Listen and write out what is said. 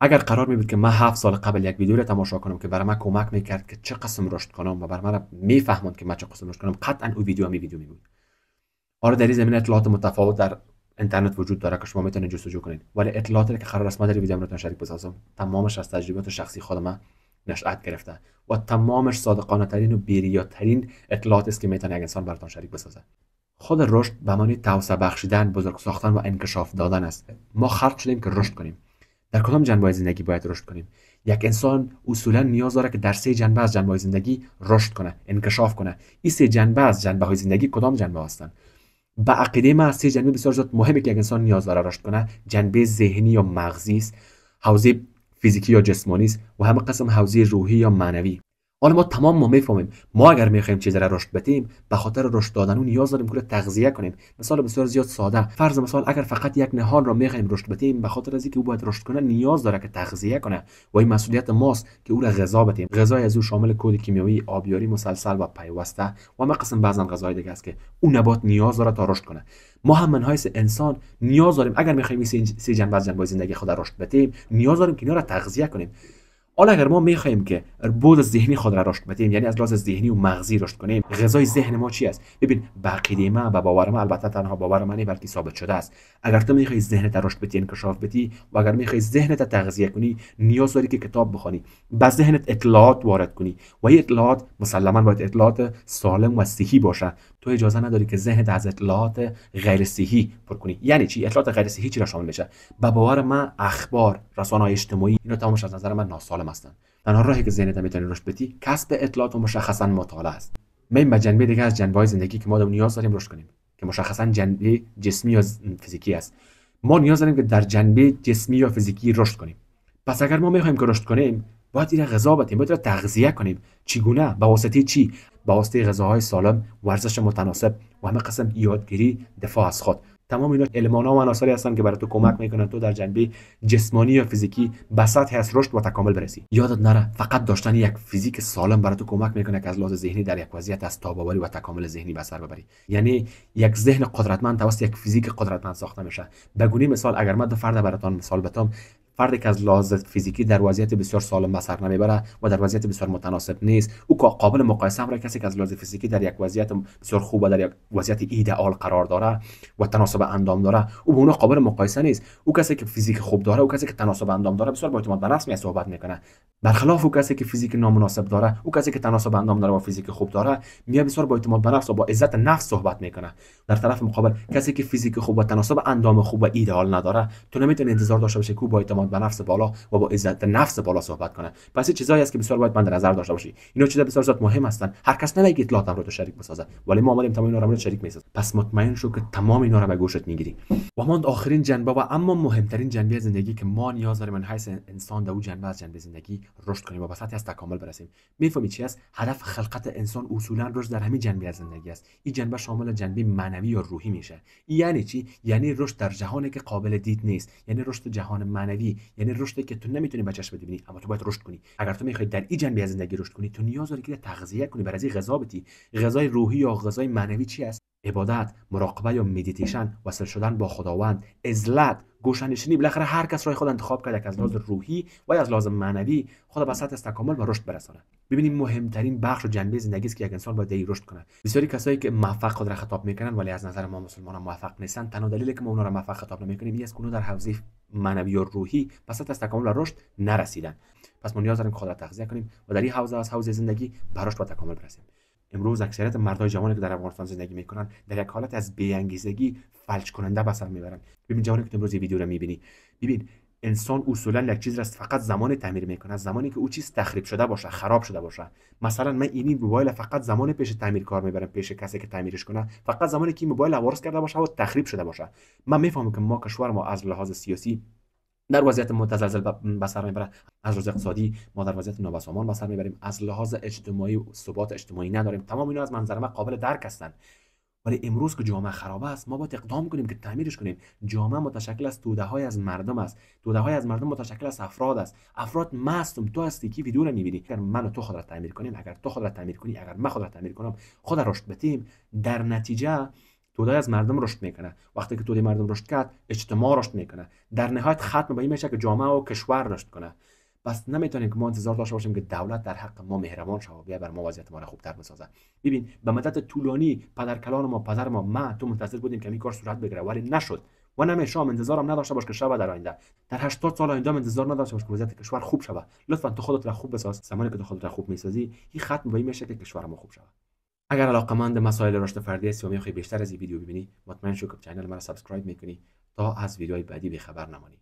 اگر قرار می بود که من 7 سال قبل یک ویدیو رو تماشا کنم که برای من کمک میکرد که چه قسم رشد کنم و برای من میفهموند که من چه قسم رشد کنم، قطعا اون ویدیو می بود. آره، در این زمینه اطلاعات متفاوت در اینترنت وجود داره که شما میتونید جستجو کنید، ولی اطلاعاتی که قرار است من در ویدیو براتون شریک بسازم تمامش از تجربیات شخصی خودم نشأت گرفته و تمامش صادقانه ترین و بی‌ریا اطلاعاتی است که میتونه یک انسان براتون شریک بسازه. خود رشد به معنی توسعه بخشیدن، بزرگ ساختن و انکشاف دادن است. ما خلق شدیم که رشد کنیم. در کدام جنبه زندگی باید رشد کنیم؟ یک انسان اصولا نیاز داره که در 3 جنبه از جنبه زندگی رشد کنه، انکشاف کنه. این 3 جنبه از جنبه های زندگی کدام جنبه هستند؟ به عقیده من از 3 جنبه بسیار زیاد مهمه که یک انسان نیاز داره رشد کنه. جنبه ذهنی یا مغزی است، حوزه فیزیکی یا جسمانی است و همه قسم حوزه روحی یا معنوی. حالا ما تمام ما میفهمیم ما اگر میخوایم چیزی را رشد بدیم، به خاطر رشد دادن اون نیاز داریم که تغذیه کنیم. مثال بسیار زیاد ساده، فرض مثال اگر فقط یک نهال را میخوایم رشد بدیم، به خاطر از اینکه او باید رشد کنه نیاز داره که تغذیه کنه و این مسئولیت ماست که او را غذا بدیم. غذای از او شامل کود کیمیایی، آبیاری مسلسل و پیوسته و همه قسم بعضا غذاهای دیگه است که اون نبات نیاز داره تا رشد کنه. ما هم من حیث انسان نیاز داریم اگر میخوایم این 3 جنبه از جنبه زندگی خود را رشد بدیم، نیاز داریم که اینا را تغذیه کنیم. حالا اگر ما میخوایم که بود ذهنی خود را رشد بدیم، یعنی از لحاظ ذهنی و مغزی رشد کنیم، غذای ذهن ما چی است؟ ببین، به عقیده من و باور من، البته تنها باور من نیست بلکه ثابت شده است، اگر تو میخوای ذهنت رشد بدی، انکشاف بدی و اگر میخوای ذهنت تغذیه کنی، نیاز داری که کتاب بخونی، به ذهنت اطلاعات وارد کنی و این اطلاعات مسلما باید اطلاعات سالم و صحی باشه. تو اجازه نداری که ذهنت از اطلاعات غیر صحی پر کنی. یعنی چی اطلاعات غیر صحی؟ چی را شامل میشه؟ به باور من اخبار، رسانه‌های اجتماعی، اینا تمامش از نظر من ناسالم هستند. تنها راهی که ذهنت میتونه رشد بدی کسب اطلاعات و مشخصا مطالعه است. میایم به جنبه دیگه از جنبه‌های زندگی که ما نیاز داریم رشد کنیم، که مشخصا جنبه جسمی یا فیزیکی است. ما نیاز داریم که در جنبه جسمی یا فیزیکی رشد کنیم. پس اگر ما میخوایم که رشد کنیم، باید این غذا بدیم، باید تغذیه کنیم. چگونه؟ به واسطه چی؟ به واسطه غذاهای سالم، ورزش متناسب و همه قسم یادگیری، دفاع از خود. تمام اینا المان‌ها و عناصری هستن که برای تو کمک میکنن تو در جنبه جسمانی یا فیزیکی به سطح از رشد و تکامل برسی. یادت نره فقط داشتن یک فیزیک سالم برای تو کمک میکنه که از لحاظ ذهنی در یک وضعیت از تاب‌آوری و تکامل ذهنی به سر ببری. یعنی یک ذهن قدرتمند توسط یک فیزیک قدرتمند ساخته میشه. بگونی مثال، اگر من دو فرد براتون مثال بتم، فردی که از لحاظ فیزیکی در وضعیت بسیار سالم به سر نمیبره و در وضعیت بسیار متناسب نیست، او قابل مقایسه هم را کسی که از لحاظ فیزیکی در یک وضعیت بسیار خوب و در یک وضعیت ایدئال قرار داره و تناسب اندام داره، او با اون قابل مقایسه نیست. او کسی که فیزیک خوب داره، او کسی که تناسب اندام داره، بسیار با اعتماد به نفس صحبت میکنه. برخلاف او کسی که فیزیک نامناسب داره، او کسی که تناسب اندام داره و فیزیک خوب داره، میاد بسیار با اعتماد به نفس و با عزت نفس صحبت میکنه. در طرف مقابل کسی که فیزیک خوب و تناسب اندام خوب و ایدئال نداره، تو نمیتونی انتظار داشته باشی که با اعتماد به نفس بالا و با عزت نفس بالا صحبت کنه. پس این چیزایی است که بسیار باید من در نظر داشته باشی. اینا چیزا بسیار زیاد مهم هستن. هر کس نمیگه اطلاعاتم رو تو شریک بسازه، ولی ما اومدیم تمام اینا رو شریک میسازیم. پس مطمئن شو که تمام اینا رو به گوشت میگیری. و ما آخرین جنبه و اما مهمترین جنبه زندگی که ما نیاز داریم من حیث انسان در اون جنبه از جنبه زندگی رشد کنیم و به سطح از تکامل برسیم. میفهمی چی است؟ هدف خلقت انسان اصولا رشد در همین جنبه از زندگی است. این جنبه شامل جنبه معنوی یا روحی میشه. یعنی چی؟ یعنی رشد در جهانی که قابل دید نیست، یعنی رشد جهان معنوی، یعنی رشدی که تو نمیتونی با چشم ببینی اما تو باید رشد کنی. اگر تو میخوای در این جنبه از زندگی رشد کنی، تو نیاز داری که تغذیه کنی، برای غذا بدی. غذای روحی یا غذای معنوی چی است؟ عبادت، مراقبه یا مدیتیشن، وصل شدن با خداوند، عزلت، گوشه‌نشینی. بالاخره هر کس راه خود انتخاب کرده که از لحاظ روحی و از لحاظ معنوی خود به سطح از تکامل و رشد برسانه. ببینید مهمترین بخش و جنبه زندگی است که یک انسان باید رشد کنه. بسیاری کسایی که موفق خود را خطاب میکنن ولی از نظر ما مسلمانان موفق نیستن، تنها دلیلی که ما اونها را موفق خطاب نمیکنیم این است که اونها در حوزه معنوی و روحی به سطح از تکامل و رشد نرسیدن. پس ما نیاز داریم خود را تغذیه کنیم و در این حوزه از حوزه زندگی به رشد و تکامل برسیم. امروز اکثریت مردای جوانی که در افغانستان زندگی میکنن در یک حالت از بی‌انگیزگی فلج کننده به سر میبرن. ببین جوانی که امروز این ویدیو رو میبینی، ببین انسان اصولا یک چیز را فقط زمانی تعمیر میکنه، زمانی که او چیز تخریب شده باشه، خراب شده باشه. مثلا من اینی موبایل فقط زمانی پیش تعمیر کار میبرم، پیش کسی که تعمیرش کنه، فقط زمانی که موبایل عوارض کرده باشه و تخریب شده باشه. من میفهمم که ما کشور ما از لحاظ سیاسی در وضعیت متزلزل به سر میبره، از لحاظ اقتصادی ما در وضعیت نابسامان به سر میبریم، از لحاظ اجتماعی ثبات اجتماعی نداریم. تمام اینا از منظر من قابل درک هستند. ولی امروز که جامعه خراب است، ما باید اقدام کنیم که تعمیرش کنیم. جامعه متشکل از توده‌های از مردم است. توده‌های از مردم متشکل از افراد است. افراد مستم تو هستی که ویدیو رو می‌بینی. اگر من و تو خود را تعمیر کنیم، اگر تو خود را تعمیر کنی، اگر من خود را تعمیر کنم، خود رشد بدیم، در نتیجه تودای از مردم رشد میکنه. وقتی که تودای مردم رشد کرد، اجتماع رشد میکنه. در نهایت ختم به این میشه که جامعه و کشور رشد کنه. بس نمیتونیم که ما انتظار داشته باشیم که دولت در حق ما مهربان شه و بیا بر ما وضعیت ما را خوبتر بسازه. ببین به مدت طولانی پدرکلان ما، پدر ما تو منتظر بودیم که این کار صورت بگیره، ولی نشد. و نمیشه انتظارم نداشته باش که شب در آینده، در 80 سال آینده انتظار نداشته باش که وضعیت کشور خوب شه. لطفا تو خودت را خوب بساز. زمانی که تو خودت را خوب میسازی، این ختم به این میشه که کشور ما خوب شه. اگر علاقه‌مند مسائل رشد فردی هستی و میخوای بیشتر از این ویدیو ببینی، مطمئن شو که چنل ما را سابسکرایب میکنی تا از ویدیوهای بعدی بی خبر نمانی.